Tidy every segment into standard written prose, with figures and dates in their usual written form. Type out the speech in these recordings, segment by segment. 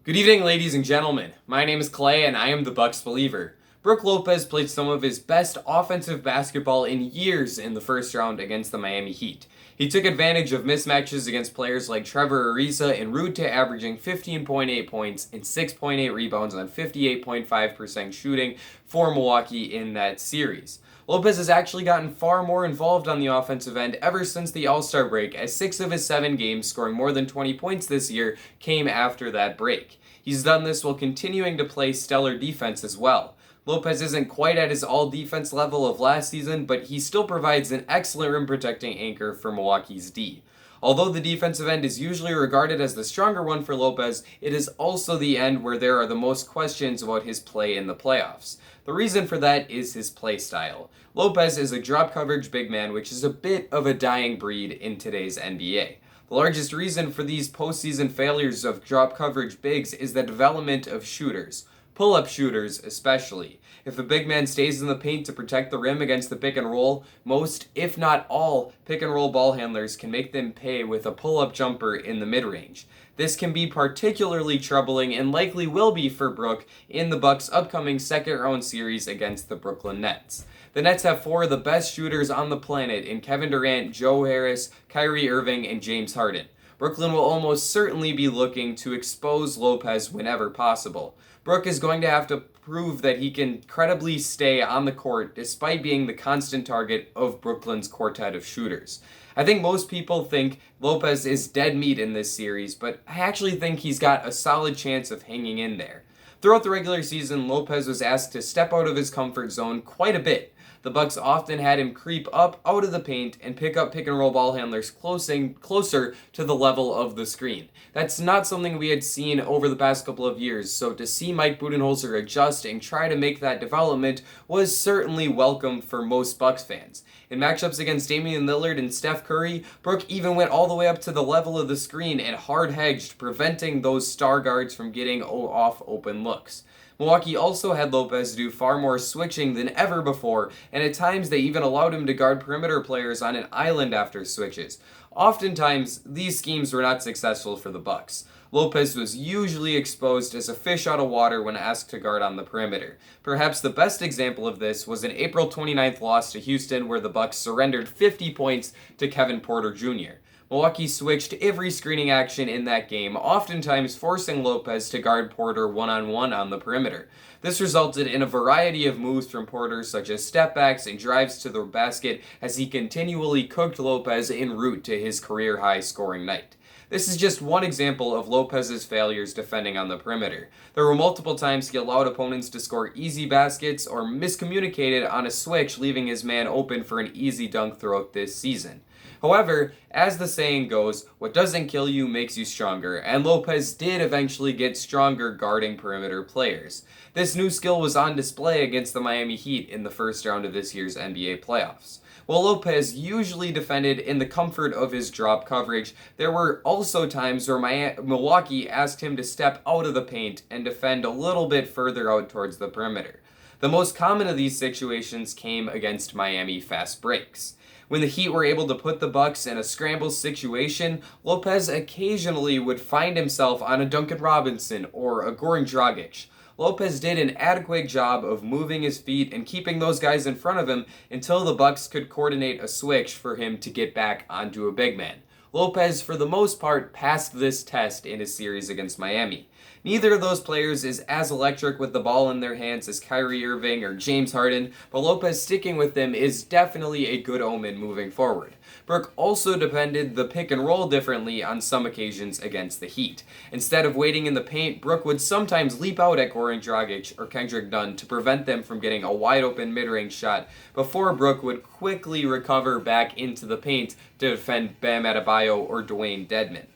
Good evening, ladies and gentlemen. My name is Clay, and I am the Bucks believer. Brooke Lopez played some of his best offensive basketball in years in the first round against the Miami Heat. He took advantage of mismatches against players like Trevor Ariza en route to averaging 15.8 points and 6.8 rebounds on 58.5% shooting for Milwaukee in that series. Lopez has actually gotten far more involved on the offensive end ever since the All-Star break, as 6 of his 7 games scoring more than 20 points this year came after that break. He's done this while continuing to play stellar defense as well. Lopez isn't quite at his all-defense level of last season, but he still provides an excellent rim-protecting anchor for Milwaukee's D. Although the defensive end is usually regarded as the stronger one for Lopez, it is also the end where there are the most questions about his play in the playoffs. The reason for that is his play style. Lopez is a drop coverage big man, which is a bit of a dying breed in today's NBA. The largest reason for these postseason failures of drop coverage bigs is the development of shooters, pull-up shooters especially. If a big man stays in the paint to protect the rim against the pick and roll, most, if not all, pick and roll ball handlers can make them pay with a pull-up jumper in the mid-range. This can be particularly troubling and likely will be for Brook in the Bucks' upcoming second-round series against the Brooklyn Nets. The Nets have 4 of the best shooters on the planet in Kevin Durant, Joe Harris, Kyrie Irving, and James Harden. Brooklyn will almost certainly be looking to expose Lopez whenever possible. Brook is going to have to prove that he can credibly stay on the court despite being the constant target of Brooklyn's quartet of shooters. I think most people think Lopez is dead meat in this series, but I actually think he's got a solid chance of hanging in there. Throughout the regular season, Lopez was asked to step out of his comfort zone quite a bit. The Bucks often had him creep up out of the paint and pick up pick and roll ball handlers closer to the level of the screen. That's not something we had seen over the past couple of years, so to see Mike Budenholzer adjust and try to make that development was certainly welcome for most Bucks fans. In matchups against Damian Lillard and Steph Curry, Brook even went all the way up to the level of the screen and hard hedged, preventing those star guards from getting off open looks. Milwaukee also had Lopez do far more switching than ever before, and at times they even allowed him to guard perimeter players on an island after switches. Oftentimes, these schemes were not successful for the Bucks. Lopez was usually exposed as a fish out of water when asked to guard on the perimeter. Perhaps the best example of this was an April 29th loss to Houston where the Bucks surrendered 50 points to Kevin Porter Jr. Milwaukee switched every screening action in that game, oftentimes forcing Lopez to guard Porter one-on-one on the perimeter. This resulted in a variety of moves from Porter, such as stepbacks and drives to the basket, as he continually cooked Lopez en route to his career-high scoring night. This is just one example of Lopez's failures defending on the perimeter. There were multiple times he allowed opponents to score easy baskets or miscommunicated on a switch, leaving his man open for an easy dunk throughout this season. However, as the saying goes, what doesn't kill you makes you stronger, and Lopez did eventually get stronger guarding perimeter players. This new skill was on display against the Miami Heat in the first round of this year's NBA playoffs. While Lopez usually defended in the comfort of his drop coverage, there were also times where Milwaukee asked him to step out of the paint and defend a little bit further out towards the perimeter. The most common of these situations came against Miami fast breaks. When the Heat were able to put the Bucks in a scramble situation, Lopez occasionally would find himself on a Duncan Robinson or a Goran Dragic. Lopez did an adequate job of moving his feet and keeping those guys in front of him until the Bucks could coordinate a switch for him to get back onto a big man. Lopez, for the most part, passed this test in his series against Miami. Neither of those players is as electric with the ball in their hands as Kyrie Irving or James Harden, but Lopez sticking with them is definitely a good omen moving forward. Brook also defended the pick and roll differently on some occasions against the Heat. Instead of waiting in the paint, Brook would sometimes leap out at Goran Dragic or Kendrick Nunn to prevent them from getting a wide open mid-range shot before Brook would quickly recover back into the paint to defend Bam Adebayo or Dwayne Dedmon.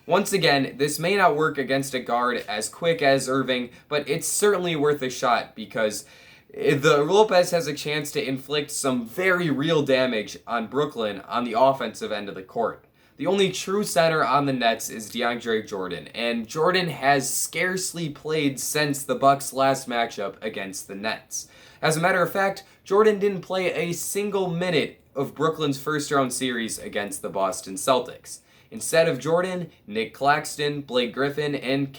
Once again, this may not work against a guard as quick as Irving, but it's certainly worth a shot because the Lopez has a chance to inflict some very real damage on Brooklyn on the offensive end of the court. The only true center on the Nets is DeAndre Jordan, and Jordan has scarcely played since the Bucks' last matchup against the Nets. As a matter of fact, Jordan didn't play a single minute of Brooklyn's first-round series against the Boston Celtics. Instead of Jordan, Nick Claxton, Blake Griffin, and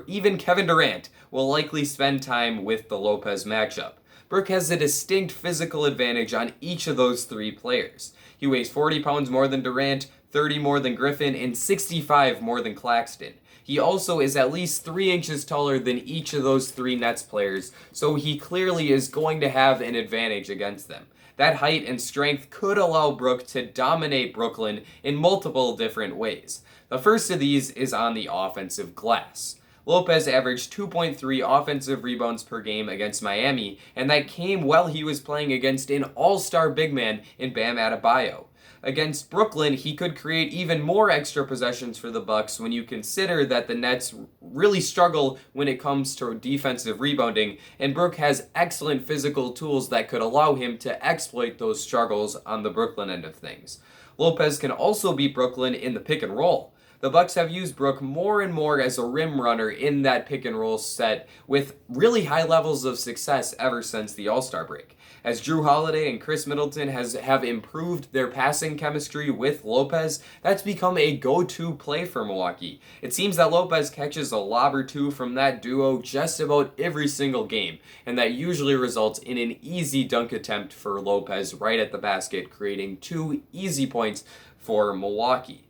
even Kevin Durant will likely spend time with the Lopez matchup. Brook has a distinct physical advantage on each of those three players. He weighs 40 pounds more than Durant, 30 more than Griffin, and 65 more than Claxton. He also is at least 3 inches taller than each of those three Nets players, so he clearly is going to have an advantage against them. That height and strength could allow Brook to dominate Brooklyn in multiple different ways. The first of these is on the offensive glass. Lopez averaged 2.3 offensive rebounds per game against Miami, and that came while he was playing against an all-star big man in Bam Adebayo. Against Brooklyn, he could create even more extra possessions for the Bucks when you consider that the Nets really struggle when it comes to defensive rebounding, and Brook has excellent physical tools that could allow him to exploit those struggles on the Brooklyn end of things. Lopez can also beat Brooklyn in the pick and roll. The Bucks have used Brook more and more as a rim runner in that pick and roll set with really high levels of success ever since the All-Star break. As Jrue Holiday and Chris Middleton have improved their passing chemistry with Lopez, that's become a go-to play for Milwaukee. It seems that Lopez catches a lob or two from that duo just about every single game, and that usually results in an easy dunk attempt for Lopez right at the basket, creating 2 easy points for Milwaukee.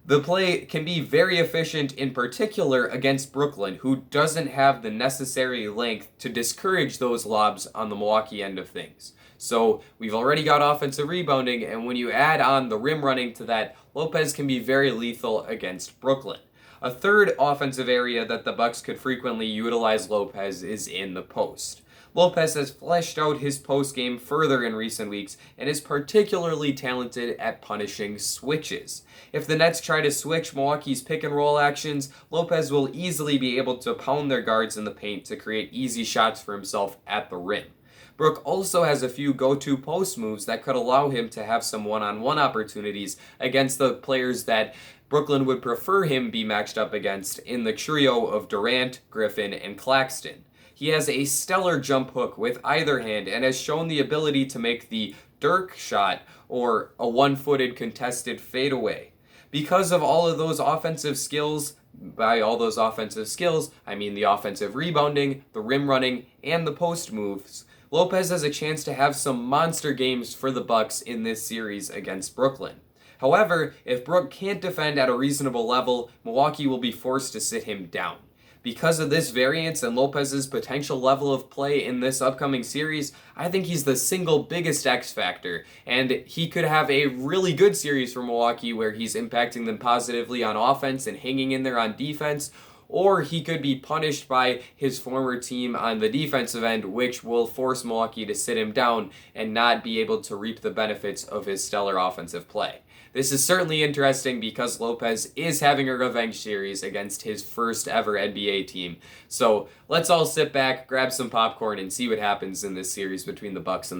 The play can be very efficient, in particular against Brooklyn, who doesn't have the necessary length to discourage those lobs on the Milwaukee end of things. So we've already got offensive rebounding, and when you add on the rim running to that, Lopez can be very lethal against Brooklyn. A third offensive area that the Bucks could frequently utilize Lopez is in the post. Lopez has fleshed out his post game further in recent weeks and is particularly talented at punishing switches. If the Nets try to switch Milwaukee's pick and roll actions, Lopez will easily be able to pound their guards in the paint to create easy shots for himself at the rim. Brook also has a few go-to post moves that could allow him to have some one-on-one opportunities against the players that Brooklyn would prefer him be matched up against in the trio of Durant, Griffin, and Claxton. He has a stellar jump hook with either hand and has shown the ability to make the Dirk shot or a one-footed contested fadeaway. Because of all of those offensive skills, by all those offensive skills, I mean the offensive rebounding, the rim running, and the post moves, Lopez has a chance to have some monster games for the Bucks in this series against Brooklyn. However, if Brook can't defend at a reasonable level, Milwaukee will be forced to sit him down. Because of this variance and Lopez's potential level of play in this upcoming series, I think he's the single biggest X factor, and he could have a really good series for Milwaukee where he's impacting them positively on offense and hanging in there on defense, or he could be punished by his former team on the defensive end, which will force Milwaukee to sit him down and not be able to reap the benefits of his stellar offensive play. This is certainly interesting because Lopez is having a revenge series against his first ever NBA team. So let's all sit back, grab some popcorn, and see what happens in this series between the Bucks and the